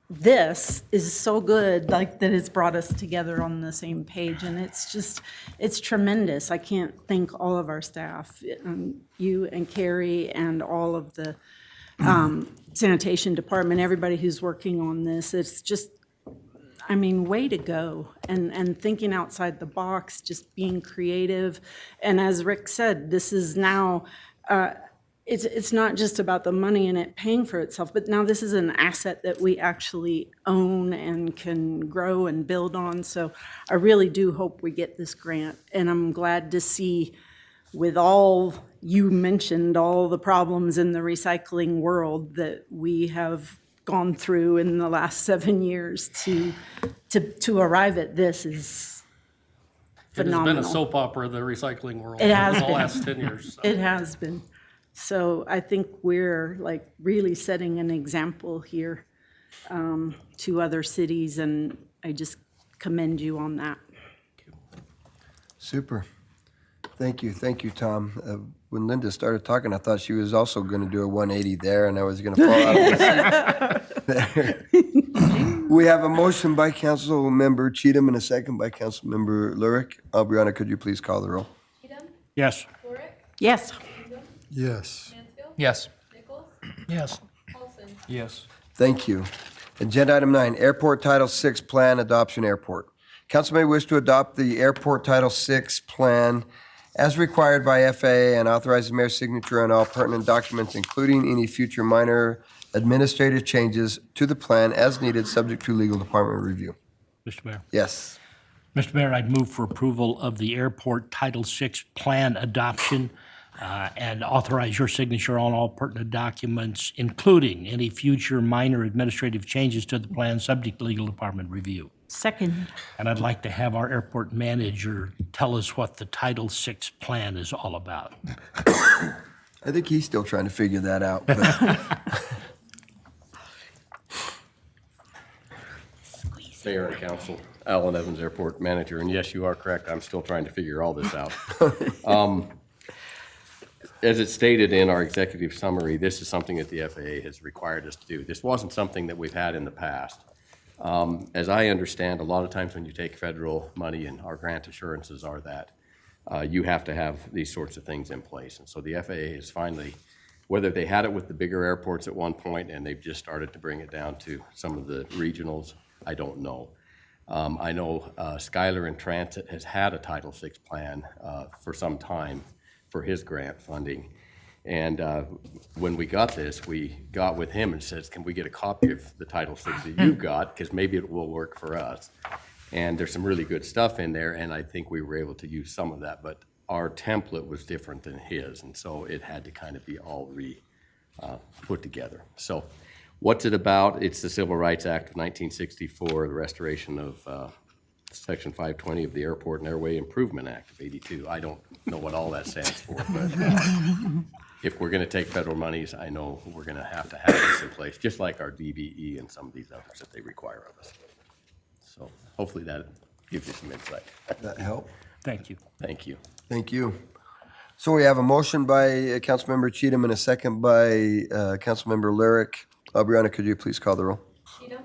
this is so good, like, that it's brought us together on the same page, and it's tremendous. I can't thank all of our staff, you and Carrie and all of the sanitation department, everybody who's working on this. It's just, I mean, way to go, and thinking outside the box, just being creative. And as Rick said, this is now, it's not just about the money and it paying for itself, but now this is an asset that we actually own and can grow and build on. So I really do hope we get this grant, and I'm glad to see, with all you mentioned, all the problems in the recycling world that we have gone through in the last 7 years to arrive at this is phenomenal. It has been a soap opera, the recycling world. It has for the been. last 10 years. So. It has been. So I think we're like really setting an example here to other cities, and I just commend you on that. Super. Thank you, Tom. When Linda started talking, I thought she was also going to do a 180 there, and I was going to fall out of the seat. We have a motion by Council Member Cheatham and a second by Council Member Lurick. Aubriana, could you please call the roll? Cheatham? Yes. Lorick? Yes. Mangum? Yes. Mansfield? Yes. Nichols? Yes. Paulson? Yes. Thank you. Agenda item 9, Airport Title VI Plan Adoption Airport. Council may wish to adopt the Airport Title VI Plan as required by FAA and authorize the mayor's signature on all pertinent documents, including any future minor administrative changes to the plan as needed, subject to legal department review. Mr. Mayor. Yes. Mr. Mayor, I'd move for approval of the Airport Title VI Plan adoption and authorize your signature on all pertinent documents, including any future minor administrative changes to the plan, subject to legal department review. Second. And I'd like to have our airport manager tell us what the Title VI plan is all about. I think he's still trying to figure that out. But Mayor and Council, Alan Evans, Airport Manager, and yes, you are correct, I'm still trying to figure all this out. As it's stated in our executive summary, this is something that the FAA has required us to do. This wasn't something that we've had in the past. As I understand, a lot of times when you take federal money, and our grant assurances are that, you have to have these sorts of things in place. And so the FAA is finally, whether they had it with the bigger airports at one point and they've just started to bring it down to some of the regionals, I don't know. I know Schuyler in Transit has had a Title VI plan for some time for his grant funding. And when we got this, we got with him and says, can we get a copy of the Title VI that you've got? Because maybe it will work for us. And there's some really good stuff in there, and I think we were able to use some of that. But our template was different than his, and so it had to kind of be all put together. So what's it about? It's the Civil Rights Act of 1964, the restoration of Section 520 of the Airport and Airway Improvement Act of 82. I don't know what all that stands for, but if we're going to take federal monies, I know we're going to have this in place, just like our DBE and some of these others that they require of us. So hopefully that gives you some insight. that help? Thank you. Thank you. Thank you. So we have a motion by Councilmember Cheatham and a second by Councilmember Lurick. Aubriana, could you please call the roll? Cheatham?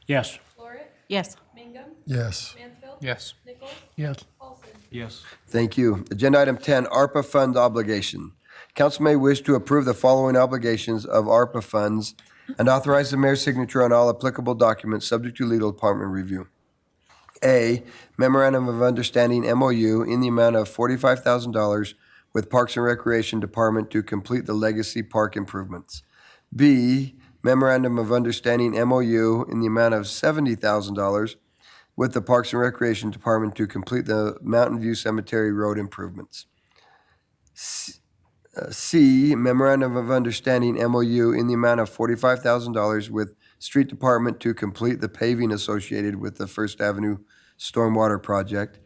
Yes. Lorick? Yes. Mangum? Yes. Mansfield? Yes. Nichols? Yes. Paulson? Yes. Thank you. Agenda item 10, ARPA fund obligation. Council may wish to approve the following obligations of ARPA funds and authorize the mayor's signature on all applicable documents subject to legal department review. A, memorandum of understanding MOU in the amount of $45,000 with Parks and Recreation Department to complete the Legacy Park improvements. B, memorandum of understanding MOU in the amount of $70,000 with the Parks and Recreation Department to complete the Mountain View Cemetery Road improvements. C, memorandum of understanding MOU in the amount of $45,000 with Street Department to complete the paving associated with the First Avenue Stormwater Project.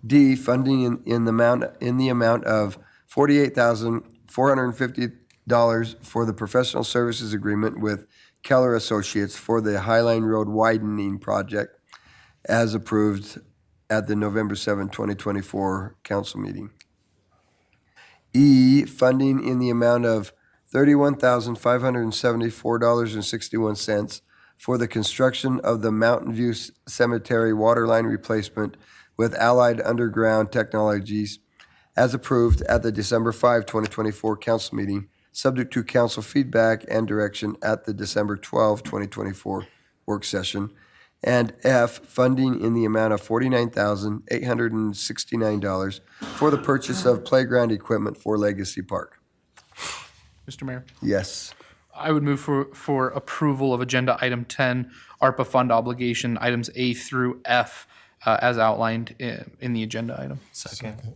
D, funding in the amount of $48,450 for the professional services agreement with Keller Associates for the Highline Road widening project as approved at the November 7, 2024 council meeting. E, funding in the amount of $31,574.61 for the construction of the Mountain View Cemetery waterline replacement with Allied Underground Technologies as approved at the December 5, 2024 council meeting, subject to council feedback and direction at the December 12, 2024 work session. And F, funding in the amount of $49,869 for the purchase of playground equipment for Legacy Park. Mr. Mayor, Yes. I would move for approval of agenda item 10, ARPA fund obligation, items A through F, as outlined in the agenda item. Second.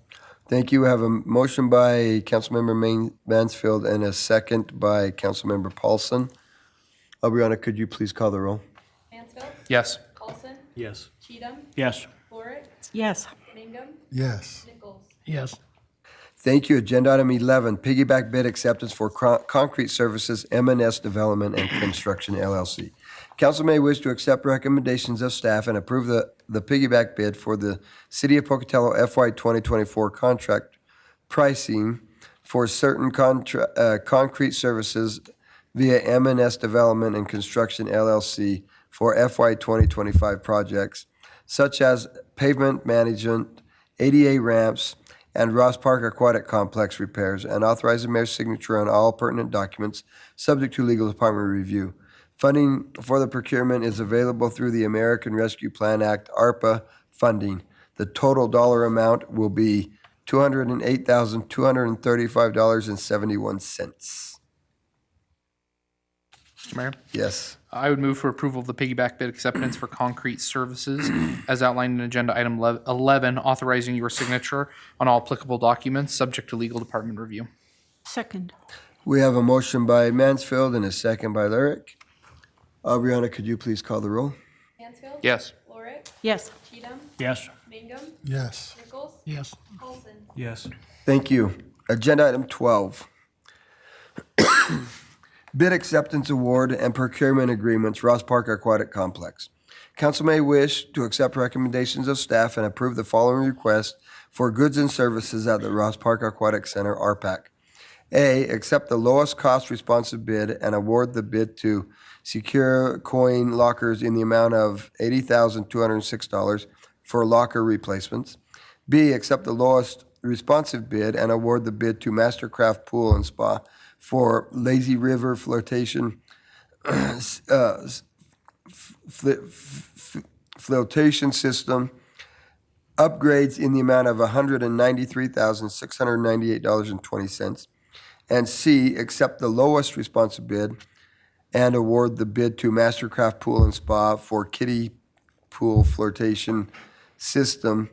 Thank you. We have a motion by Councilmember Mansfield and a second by Councilmember Paulson. Aubriana, could you please call the roll? Mansfield, Yes. Paulson, Yes. Cheatham, Yes. Lorick, Yes. Mangum, Yes. Nichols. Yes. Thank you. Agenda item 11, piggyback bid acceptance for concrete services, M&S Development and Construction LLC. Council may wish to accept recommendations of staff and approve the piggyback bid for the City of Pocatello FY 2024 contract pricing for certain concrete services via M&S Development and Construction LLC for FY 2025 projects such as pavement management, ADA ramps, and Ross Park Aquatic Complex repairs, and authorize the mayor's signature on all pertinent documents, subject to legal department review. Funding for the procurement is available through the American Rescue Plan Act, ARPA funding. The total dollar amount will be $208,235.71. Mr. Mayor, Yes. I would move for approval of the piggyback bid acceptance for concrete services as outlined in agenda item 11, authorizing your signature on all applicable documents, subject to legal department review. Second. We have a motion by Mansfield and a second by Lyric. Aubriana, could you please call the roll? Mansfield, Yes. Lorick, Yes. Cheatham, Yes. Mangum, Yes. Nichols, Yes. Paulson. Yes. Thank you. Agenda item 12. Bid acceptance award and procurement agreements, Ross Park Aquatic Complex. Council may wish to accept recommendations of staff and approve the following requests for goods and services at the Ross Park Aquatic Center, RPAC. A, accept the lowest cost responsive bid and award the bid to Secure Coin Lockers in the amount of $80,206 for locker replacements. B, accept the lowest responsive bid and award the bid to Mastercraft Pool and Spa for Lazy River flotation flotation system upgrades in the amount of $193,698.20. And C, accept the lowest responsive bid and award the bid to Mastercraft Pool and Spa for kiddie pool flotation system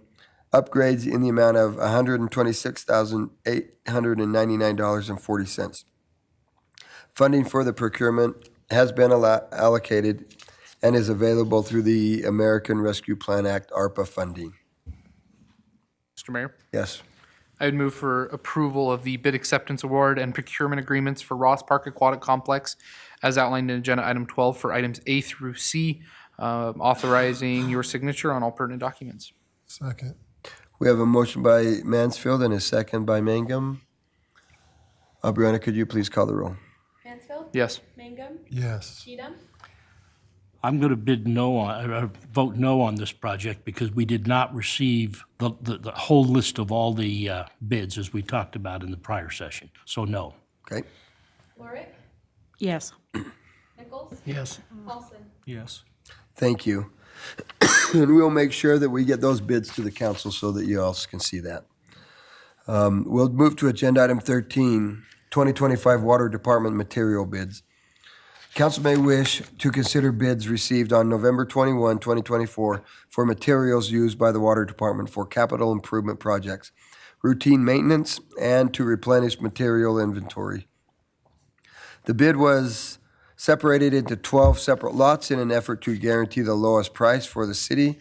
upgrades in the amount of $126,899.40. Funding for the procurement has been allocated and is available through the American Rescue Plan Act, ARPA funding. Mr. Mayor, Yes. I would move for approval of the bid acceptance award and procurement agreements for Ross Park Aquatic Complex as outlined in agenda item 12 for items A through C, authorizing your signature on all pertinent documents. Second. We have a motion by Mansfield and a second by Mangum. Aubriana, could you please call the roll? Mansfield, Yes. Mangum, Yes. Cheatham, I'm going to bid no on, or vote no on this project because we did not receive the whole list of all the bids as we talked about in the prior session. So no. Okay. Lorick, Yes. Nichols, Yes. Paulson. Yes. Thank you. And we'll make sure that we get those bids to the council so that you all can see that. We'll move to agenda item 13, 2025 Water Department material bids. Council may wish to consider bids received on November 21, 2024 for materials used by the Water Department for capital improvement projects, routine maintenance, and to replenish material inventory. The bid was separated into 12 separate lots in an effort to guarantee the lowest price for the city.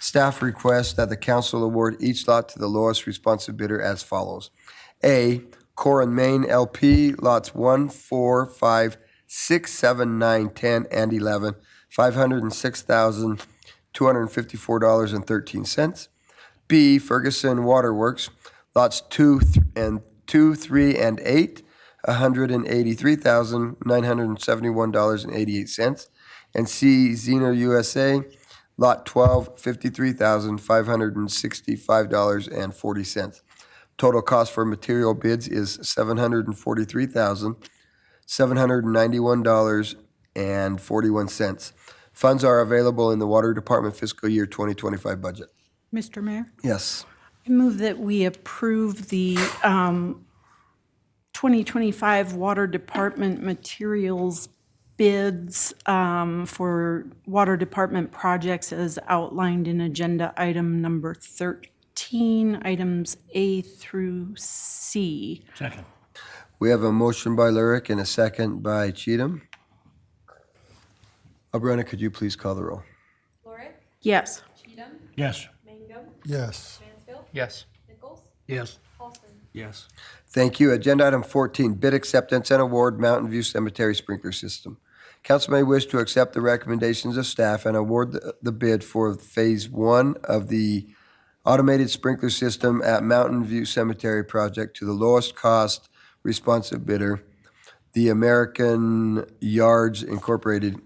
Staff requests that the council award each lot to the lowest responsive bidder as follows. A, Core and Main LP, lots 1, 4, 5, 6, 7, 9, 10, and 11, $506,254.13. B, Ferguson Waterworks, lots 2, 3, and 8, $183,971.88. And C, Zener USA, Lot 12, $53,565.40. Total cost for material bids is $743,791.41. Funds are available in the Water Department fiscal year 2025 budget. Mr. Mayor? Yes. I move that we approve the 2025 Water Department materials bids for Water Department projects as outlined in agenda item number 13, items A through C. Second. We have a motion by Lyric and a second by Cheatham. Aubriana, could you please call the roll? Lorick, Yes. Cheatham, Yes. Mangum, Yes. Mansfield, Yes. Nichols, Yes. Paulson. Yes. Thank you. Agenda item 14, bid acceptance and award Mountain View Cemetery Sprinkler System. Council may wish to accept the recommendations of staff and award the bid for Phase 1 of the automated sprinkler system at Mountain View Cemetery project to the lowest cost responsive bidder, the American Yards Incorporated,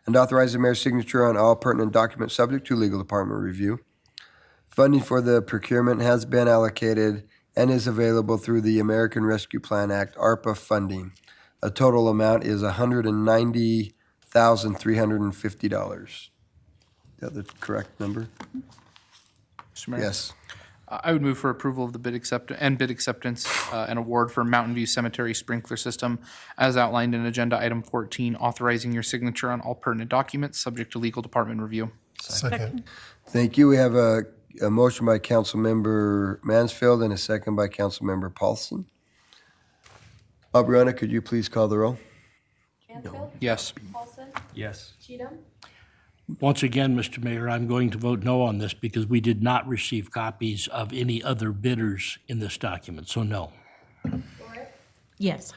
and authorize the mayor's signature on all pertinent documents subject to legal department review. Funding for the procurement has been allocated and is available through the American Rescue Plan Act, ARPA funding. A total amount is $190,350. Is that the correct number? Mr. Mayor? Yes. I would move for approval of the bid acceptance and award for Mountain View Cemetery Sprinkler System as outlined in agenda item 14, authorizing your signature on all pertinent documents, subject to legal department review. Second. Thank you. We have a motion by Councilmember Mansfield and a second by Councilmember Paulson. Aubriana, could you please call the roll? Mansfield, Yes. Paulson, Yes. Cheatham, Once again, Mr. Mayor, I'm going to vote no on this because we did not receive copies of any other bidders in this document, so no. Lorick, Yes.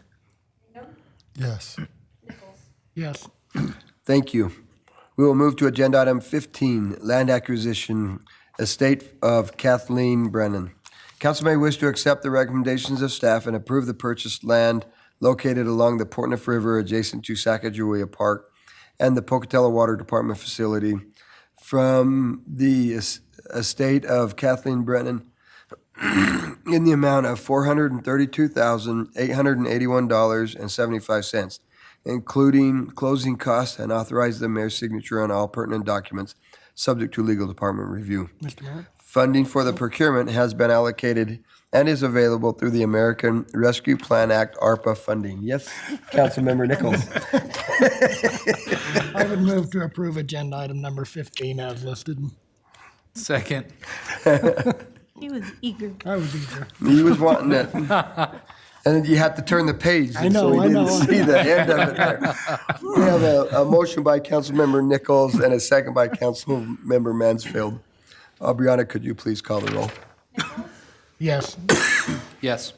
Mangum, Yes. Nichols. Yes. Thank you. We will move to agenda item 15, land acquisition, estate of Kathleen Brennan. Council may wish to accept the recommendations of staff and approve the purchased land located along the Portneuf River adjacent to Sacagawea Park and the Pocatello Water Department facility from the estate of Kathleen Brennan in the amount of $432,881.75, including closing costs, and authorize the mayor's signature on all pertinent documents, subject to legal department review. Mr. Mayor? Funding for the procurement has been allocated and is available through the American Rescue Plan Act, ARPA funding. Yes, Councilmember Nichols. I would move to approve agenda item number 15 as listed. Second. He was eager. I was eager. He was wanting it. And then you had to turn the page, I know, so we I didn't know. see the end of it there. We have a motion by Councilmember Nichols and a second by Councilmember Mansfield. Aubriana, could you please call the roll? Nichols, Yes. Yes.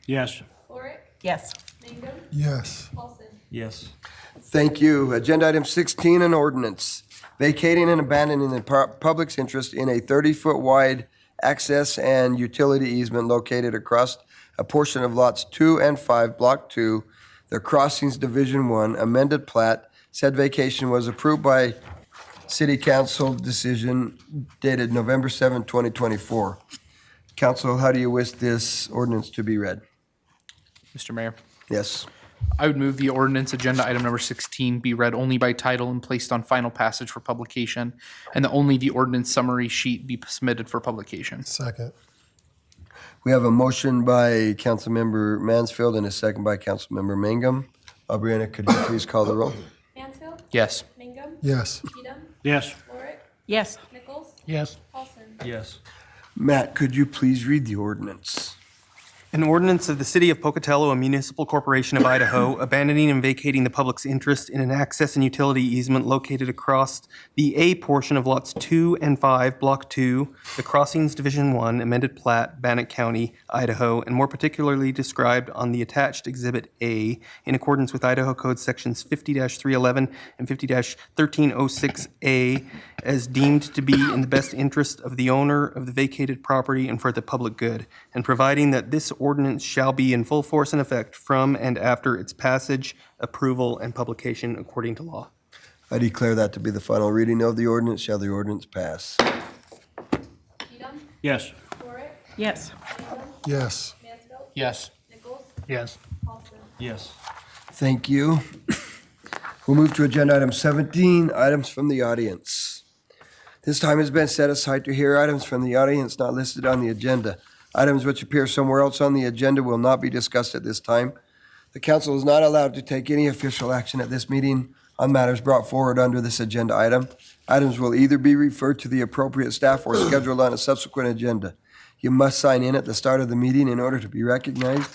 Yes. Lorick, Yes. Mangum, Yes. Paulson. Yes. Thank you. Agenda item 16, an ordinance vacating and abandoning the public's interest in a 30-foot wide access and utility easement located across a portion of lots 2 and 5, Block 2, the Crossings Division 1, amended plat, Said vacation was approved by City Council decision dated November 7, 2024. Council, how do you wish this ordinance to be read? Mr. Mayor, Yes. I would move the ordinance agenda item number 16 be read only by title and placed on final passage for publication, and that only the ordinance summary sheet be submitted for publication. Second. We have a motion by Councilmember Mansfield and a second by Councilmember Mangum. Aubriana, could you please call the roll? Mansfield, Yes. Mangum, Yes. Cheatham, Yes. Lorick, Yes. Nichols, Yes. Paulson. Yes. Matt, could you please read the ordinance? An ordinance of the City of Pocatello, a municipal corporation of Idaho, abandoning and vacating the public's interest in an access and utility easement located across the A portion of lots 2 and 5, Block 2, the Crossings Division 1, amended plat, Bannock County, Idaho, and more particularly described on the attached Exhibit A in accordance with Idaho Code Sections 50-311 and 50-1306A as deemed to be in the best interest of the owner of the vacated property and for the public good, and providing that this ordinance shall be in full force and effect from and after its passage, approval, and publication according to law. I declare that to be the final reading of the ordinance. Shall the ordinance pass? Cheatham, Yes. Lorick, Yes. Mangum, Yes. Mansfield, Yes. Nichols, Yes. Paulson. Yes. Thank you. We'll move to agenda item 17, items from the audience. This time has been set aside to hear items from the audience not listed on the agenda. Items which appear somewhere else on the agenda will not be discussed at this time. The council is not allowed to take any official action at this meeting on matters brought forward under this agenda item. Items will either be referred to the appropriate staff or scheduled on a subsequent agenda. You must sign in at the start of the meeting in order to be recognized.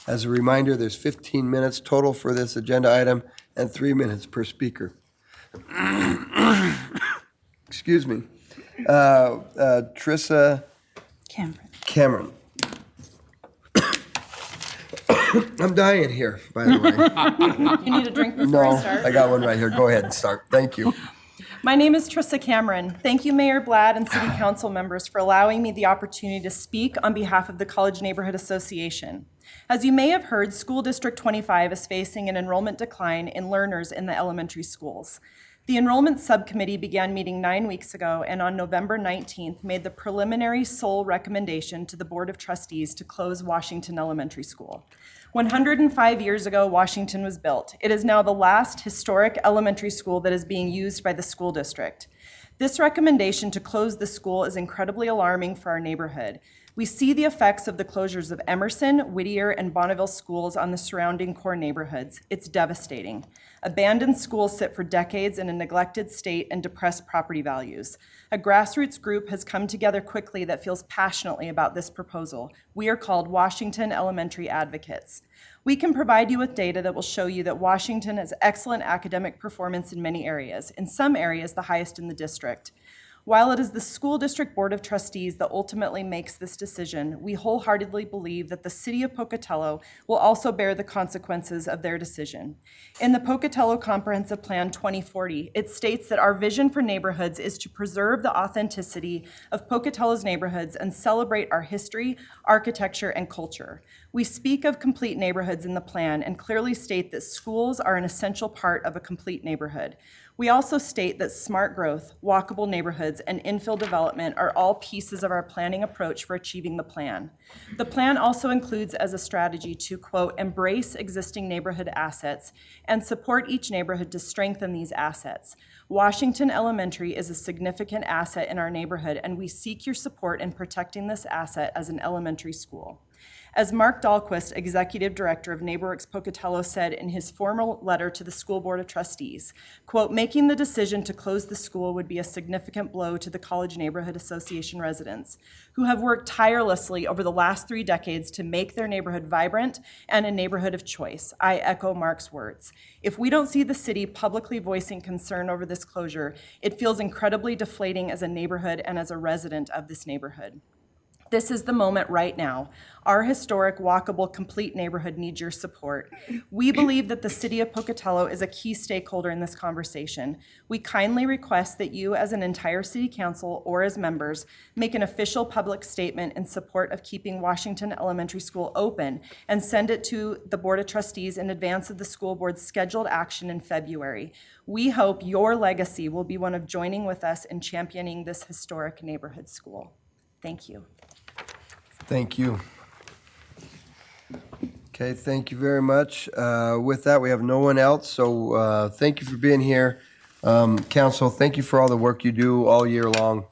As a reminder, there's 15 minutes total for this agenda item and 3 minutes per speaker. Excuse me. Trissa Cameron. I'm dying here, by the way. You need a drink before No, I start? I got one right here. Go ahead and start. Thank you. My name is Trissa Cameron. Thank you, Mayor Blatt and City Council members, for allowing me the opportunity to speak on behalf of the College Neighborhood Association. As you may have heard, School District 25 is facing an enrollment decline in learners in the elementary schools. The enrollment subcommittee began meeting 9 weeks ago and on November 19th made the preliminary sole recommendation to the Board of Trustees to close Washington Elementary School. 105 years ago, Washington was built. It is now the last historic elementary school that is being used by the school district. This recommendation to close the school is incredibly alarming for our neighborhood. We see the effects of the closures of Emerson, Whittier, and Bonneville schools on the surrounding core neighborhoods. It's devastating. Abandoned schools sit for decades in a neglected state and depressed property values. A grassroots group has come together quickly that feels passionately about this proposal. We are called Washington Elementary Advocates. We can provide you with data that will show you that Washington has excellent academic performance in many areas, in some areas the highest in the district. While it is the School District Board of Trustees that ultimately makes this decision, we wholeheartedly believe that the City of Pocatello will also bear the consequences of their decision. In the Pocatello Comprehensive Plan 2040, it states that our vision for neighborhoods is to preserve the authenticity of Pocatello's neighborhoods and celebrate our history, architecture, and culture. We speak of complete neighborhoods in the plan and clearly state that schools are an essential part of a complete neighborhood. We also state that smart growth, walkable neighborhoods, and infill development are all pieces of our planning approach for achieving the plan. The plan also includes as a strategy to, quote, embrace existing neighborhood assets and support each neighborhood to strengthen these assets. Washington Elementary is a significant asset in our neighborhood, and we seek your support in protecting this asset as an elementary school. As Mark Dahlquist, Executive Director of NeighborWorks Pocatello, said in his formal letter to the School Board of Trustees, quote, making the decision to close the school would be a significant blow to the College Neighborhood Association residents, who have worked tirelessly over the last 3 decades to make their neighborhood vibrant and a neighborhood of choice. I echo Mark's words. If we don't see the city publicly voicing concern over this closure, it feels incredibly deflating as a neighborhood and as a resident of this neighborhood. This is the moment right now. Our historic, walkable, complete neighborhood needs your support. We believe that the city of Pocatello is a key stakeholder in this conversation. We kindly request that you, as an entire city council or as members, make an official public statement in support of keeping Washington Elementary School open and send it to the Board of Trustees in advance of the school board's scheduled action in February. We hope your legacy will be one of joining with us in championing this historic neighborhood school. Thank you. Thank you. Okay, thank you very much. With that, we have no one else, so thank you for being here. Council, thank you for all the work you do all year long.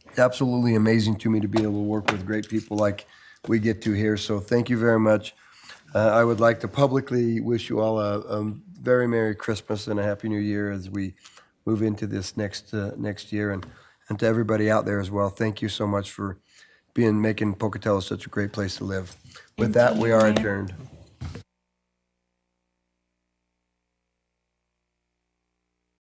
It's absolutely amazing to me to be able to work with great people like we get to here, so thank you very much. I would like to publicly wish you all a very Merry Christmas and a Happy New Year as we move into this next year, and to everybody out there as well. Thank you so much for making Pocatello such a great place to live. With that, we are adjourned.